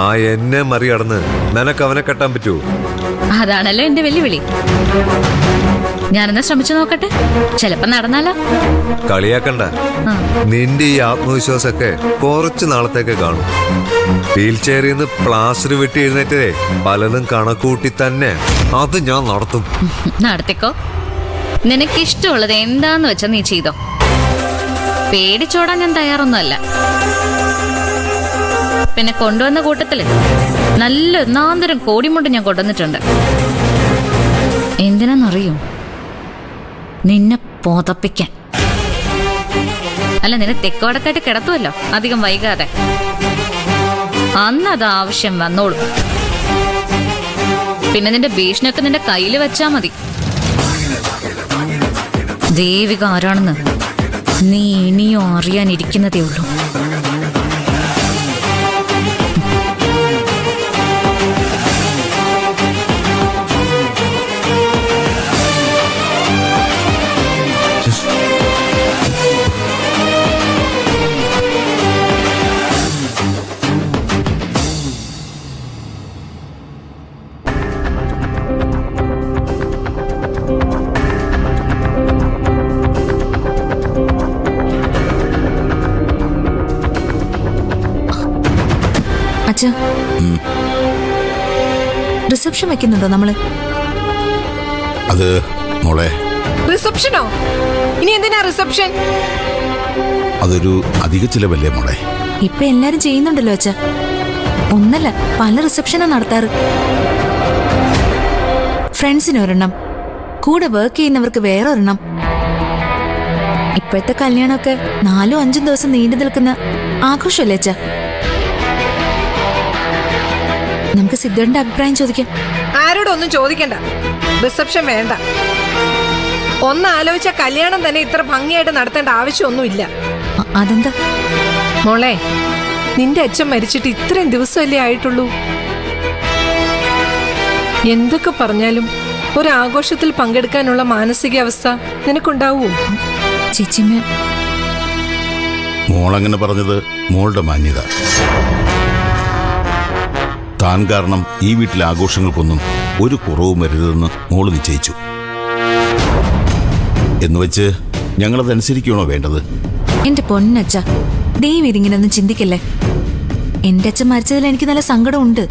ആ എന്നെ മറികടന്ന് നിനക്ക് അവനെ കെട്ടാൻ പറ്റുമോ? അതാണല്ലോ എന്റെ വെല്ലുവിളി. ഞാനെന്നാ ശ്രമിച്ചു നോക്കട്ടെ, ചിലപ്പോ നടന്നാലോ. കളിയാക്കണ്ട. നിന്റെ ഈ ആത്മവിശ്വാസമൊക്കെ കുറച്ചു നാളത്തേക്ക് കാണും. വീൽ ചെയറിൽ നിന്ന് പ്ലാസ്റ്റർ വെട്ടി എഴുന്നേറ്റേ പലതും കണക്കൂട്ടി തന്നെ അത് ഞാൻ നടത്തും. നടത്തിക്കോ. നിനക്കിഷ്ടമുള്ളത് എന്താന്ന് വെച്ചാ നീ ചെയ്തോ. പേടിച്ചോടാൻ ഞാൻ തയ്യാറൊന്നുമല്ല. പിന്നെ കൊണ്ടുവന്ന കൂട്ടത്തില് നല്ല ഒന്നാന്തരം കോടിമുണ്ട് ഞാൻ കൊണ്ടുവന്നിട്ടുണ്ട്. എന്തിനാന്നറിയോ? നിന്നെ പോതപ്പിക്കാൻ. അല്ല, നിന്നെ തെക്കോടക്കായിട്ട് കിടത്തുമല്ലോ അധികം വൈകാതെ. അന്നത് ആവശ്യം വന്നോളൂ. പിന്നെ നിന്റെ ഭീഷണിയൊക്കെ നിന്റെ കയ്യിൽ വെച്ചാ മതി. ദേവിക ആരാണെന്ന് നീ ഇനിയും അറിയാനിരിക്കുന്നതേ ഉള്ളൂ. റിസപ്ഷൻ വെക്കുന്നുണ്ടോ നമ്മള്? അത് മോളെ, റിസപ്ഷനോ? ഇനി എന്തിനാ റിസപ്ഷൻ? അതൊരു അധിക ചിലവല്ലേ മോളെ? ഇപ്പൊ എല്ലാരും ചെയ്യുന്നുണ്ടല്ലോ അച്ഛാ. ഒന്നല്ല, പല റിസപ്ഷനാ നടത്താറ്. ഫ്രണ്ട്സിന് ഒരെണ്ണം, കൂടെ വർക്ക് ചെയ്യുന്നവർക്ക് വേറെ ഒരെണ്ണം. ഇപ്പോഴത്തെ കല്യാണമൊക്കെ 4-5 ദിവസം നീണ്ടു നിൽക്കുന്ന ആഘോഷമല്ലേ അച്ഛാ? നമുക്ക് സിദ്ധുവിന്റെ അഭിപ്രായം ചോദിക്കാം. ആരോടൊന്നും ചോദിക്കണ്ട. റിസപ്ഷൻ വേണ്ട. ഒന്നാലോചിച്ച കല്യാണം തന്നെ ഇത്ര ഭംഗിയായിട്ട് നടത്തേണ്ട ആവശ്യമൊന്നുമില്ല. അതെന്താ മോളെ, നിന്റെ അച്ഛൻ മരിച്ചിട്ട് ഇത്രയും ദിവസമല്ലേ ആയിട്ടുള്ളൂ. എന്തൊക്കെ പറഞ്ഞാലും ഒരാഘോഷത്തിൽ പങ്കെടുക്കാനുള്ള മാനസികാവസ്ഥ നിനക്കുണ്ടാവൂ? ചേച്ചിമ്മ, മോളങ്ങനെ പറഞ്ഞത് മോളുടെ മാന്യത. താൻ കാരണം ഈ വീട്ടിലെ ആഘോഷങ്ങൾക്കൊന്നും ഒരു കുറവും വരരുതെന്ന് മോള് നിശ്ചയിച്ചു. എന്നുവെച്ച് ഞങ്ങളതനുസരിക്കണോ വേണ്ടത്? എന്റെ പൊന്നച്ഛ, ദൈവം ഇതിങ്ങനൊന്നും ചിന്തിക്കല്ലേ. എന്റെ അച്ഛൻ മരിച്ചതിൽ എനിക്ക് നല്ല സങ്കടമുണ്ട്.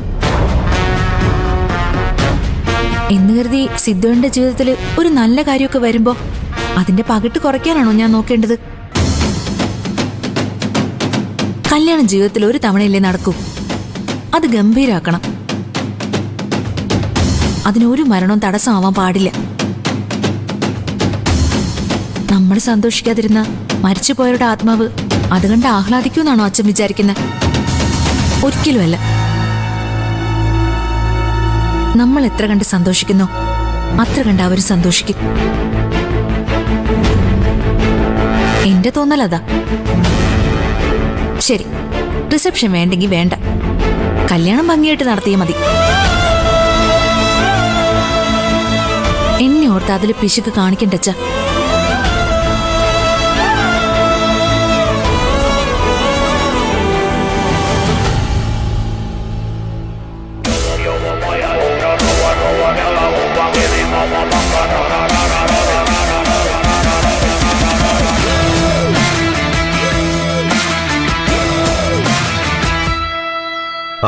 എന്ന് കരുതി സിദ്ധുവിന്റെ ജീവിതത്തിൽ ഒരു നല്ല കാര്യമൊക്കെ വരുമ്പോ അതിന്റെ പകിട്ട് കുറയ്ക്കാനാണോ ഞാൻ നോക്കേണ്ടത്? കല്യാണം ജീവിതത്തിൽ ഒരു തവണയല്ലേ നടക്കൂ. അത് ഗംഭീരാക്കണം. അതിനൊരു മരണവും തടസ്സമാവാൻ പാടില്ല. നമ്മൾ സന്തോഷിക്കാതിരുന്ന മരിച്ചുപോയവരുടെ ആത്മാവ് അതുകണ്ട് ആഹ്ലാദിക്കൂന്നാണോ അച്ഛൻ വിചാരിക്കുന്നത്? ഒരിക്കലുമല്ല. നമ്മൾ എത്ര കണ്ട് സന്തോഷിക്കുന്നോ അത്ര കണ്ട് അവര് സന്തോഷിക്കും. എന്റെ തോന്നലതാ. ശരി, റിസപ്ഷൻ വേണ്ടെങ്കിൽ വേണ്ട. കല്യാണം ഭംഗിയായിട്ട് നടത്തിയാൽ മതി. എന്നെ ഓർത്ത് അതിൽ പിശുക്ക് കാണിക്കണ്ടച്ച.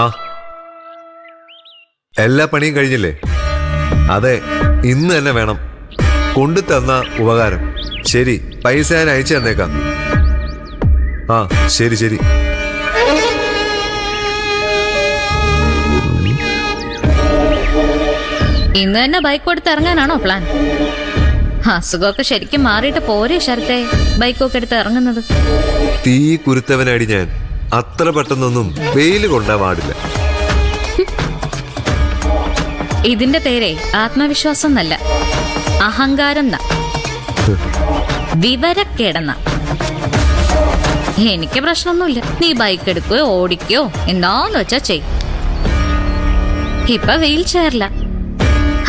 ആ, എല്ലാ പണിയും കഴിഞ്ഞില്ലേ? അതെ, ഇന്ന് തന്നെ വേണം. കൊണ്ടു തന്ന ഉപകാരം. ശരി, പൈസ ഞാൻ അയച്ചു തന്നേക്കാം. ആ, ശരി ശരി. ഇന്ന് തന്നെ ബൈക്ക് കൊടുത്ത് ഇറങ്ങാനാണോ പ്ലാൻ? അസുഖമൊക്കെ ശരിക്കും മാറിയിട്ട് പോരെ ശരത്തെ ബൈക്കൊക്കെ എടുത്ത് ഇറങ്ങുന്നത്? തീ കുരുത്തവനടി ഞാൻ. അത്ര പെട്ടെന്നൊന്നും വെയിൽ കൊണ്ടാ പാടില്ല. ഇതിന്റെ പേരെ ആത്മവിശ്വാസം എന്നല്ല, അഹങ്കാരം ന, വിവരക്കേടെന്ന. എനിക്ക് പ്രശ്നമൊന്നുമില്ല. നീ ബൈക്ക് എടുക്കുകയോ ഓടിക്കുകയോ എന്താന്ന് വെച്ചാ ചെയ്. ഇപ്പൊ വീൽ ചെയറില്ല.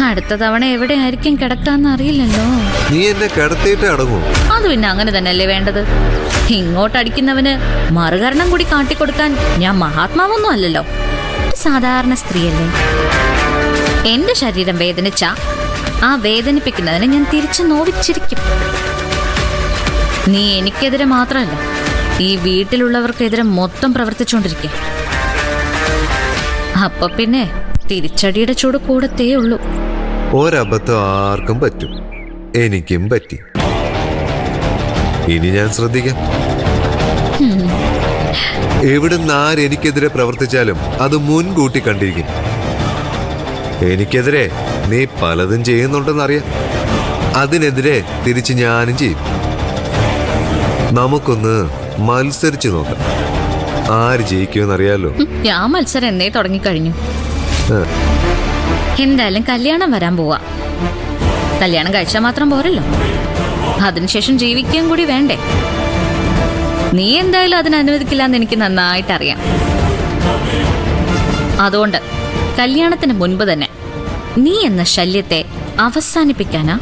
അടുത്ത തവണ എവിടെയായിരിക്കും കിടക്കാന്ന് അറിയില്ലല്ലോ. നീ എന്നെ കിടത്തിയിട്ട് അടങ്ങൂ. അത് പിന്നെ അങ്ങനെ തന്നെയല്ലേ വേണ്ടത്. ഇങ്ങോട്ടടിക്കുന്നവന് മറുകരണം കൂടി കാട്ടിക്കൊടുക്കാൻ ഞാൻ മഹാത്മാവൊന്നും അല്ലല്ലോ. സാധാരണ സ്ത്രീയല്ലേ. എന്റെ ശരീരം വേദനിച്ച ആ വേദനിപ്പിക്കുന്നതിനെ ഞാൻ തിരിച്ചു നോവിച്ചിരിക്കും. നീ എനിക്കെതിരെ മാത്രമല്ല, ഈ വീട്ടിലുള്ളവർക്കെതിരെ മൊത്തം പ്രവർത്തിച്ചുകൊണ്ടിരിക്കുക. അപ്പൊ പിന്നെ തിരിച്ചടിയുടെ ചൂട് കൂടത്തേ ഉള്ളൂ. ഒരബദ്ധം ആർക്കും പറ്റും, എനിക്കും പറ്റി. ഇനി ഞാൻ ശ്രദ്ധിക്കാം. എവിടുന്ന് ആരെനിക്കെതിരെ പ്രവർത്തിച്ചാലും അത് മുൻകൂട്ടി കണ്ടിരിക്കും. എനിക്കെതിരെ നീ പലതും ചെയ്യുന്നുണ്ടെന്നറിയാം. അതിനെതിരെ തിരിച്ച് ഞാനും ചെയ്യും. നമുക്കൊന്ന് മത്സരിച്ചു നോക്കാം, ആര് ജയിക്കുമെന്നറിയാലോ. ഞാൻ മത്സരം എന്നേ തുടങ്ങിക്കഴിഞ്ഞു. എന്തായാലും കല്യാണം വരാൻ പോവാ. കല്യാണം കഴിച്ചാൽ മാത്രം പോരല്ലോ, അതിനുശേഷം ജീവിക്കാൻ കൂടി വേണ്ടേ. നീ എന്തായാലും അതിന് അനുവദിക്കില്ലെന്ന് എനിക്ക് നന്നായിട്ടറിയാം. അതുകൊണ്ട് കല്യാണത്തിന് മുൻപ് തന്നെ നീ എന്ന ശല്യത്തെ അവസാനിപ്പിക്കാനാ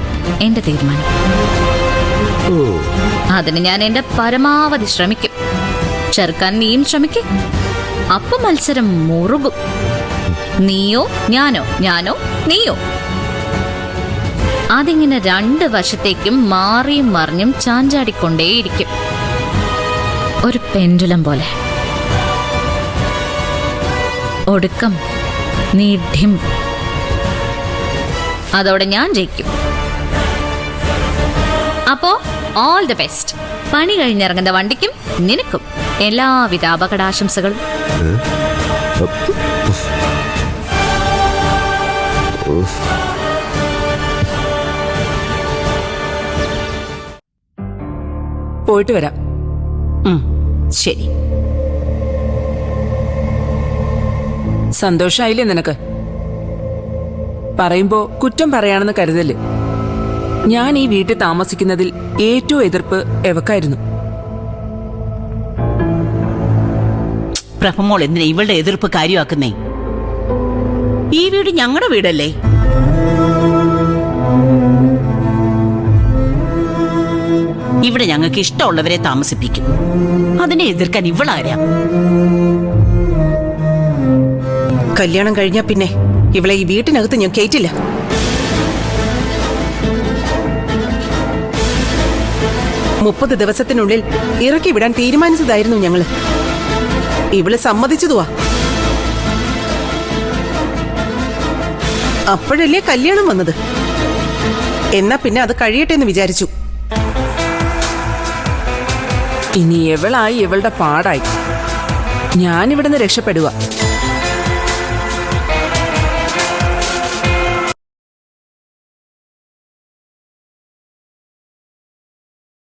എന്റെ തീരുമാനം. അതിന് ഞാൻ എന്റെ പരമാവധി ശ്രമിക്കും. ചെറുക്കാൻ നീയും ശ്രമിക്കും. അപ്പൊ മത്സരം മുറുകും. നീയോ ഞാനോ, ഞാനോ നീയോ. അതിങ്ങനെ 2 വശത്തേക്കും മാറിയും മറിഞ്ഞും ചാഞ്ചാടിക്കൊണ്ടേയിരിക്കും, ഒരു പെൻഡുലം പോലെ. ഒടുക്കം നീ ഡിം. അതോടെ ഞാൻ ജയിക്കും. അപ്പോ ഓൾ ദി ബെസ്റ്റ്. പണി കഴിഞ്ഞിറങ്ങുന്ന വണ്ടിക്കും നിനക്കും എല്ലാവിധ അപകടാശംസകളും. പോയിട്ട് വരാം. ശരി. സന്തോഷായില്ലേ നിനക്ക്? പറയുമ്പോ കുറ്റം പറയാണെന്ന് കരുതല്. ഞാൻ ഈ വീട്ടിൽ താമസിക്കുന്നതിൽ ഏറ്റവും എതിർപ്പ് എവക്കായിരുന്നു. പ്രഭമോൾ എന്തിനാ ഇവളുടെ എതിർപ്പ് കാര്യമാക്കുന്നേ? ഈ വീട് ഞങ്ങളുടെ വീടല്ലേ? ഇവിടെ ഞങ്ങൾക്ക് ഇഷ്ടമുള്ളവരെ താമസിപ്പിക്കും. അതിനെ എതിർക്കാൻ ഇവളാരാ? കല്യാണം കഴിഞ്ഞാ പിന്നെ ഇവളെ ഈ വീട്ടിനകത്ത് ഞാൻ കേറ്റില്ല. മുപ്പത് ദിവസത്തിനുള്ളിൽ ഇറക്കി വിടാൻ തീരുമാനിച്ചതായിരുന്നു ഞങ്ങള്. ഇവള് സമ്മതിച്ചതുവാ. അപ്പോഴല്ലേ കല്യാണം വന്നത്. എന്നാ പിന്നെ അത് കഴിയട്ടെ എന്ന് വിചാരിച്ചു. ഇനി എവളായി ഇവളുടെ പാടായി. ഞാനിവിടുന്ന് രക്ഷപ്പെടുക.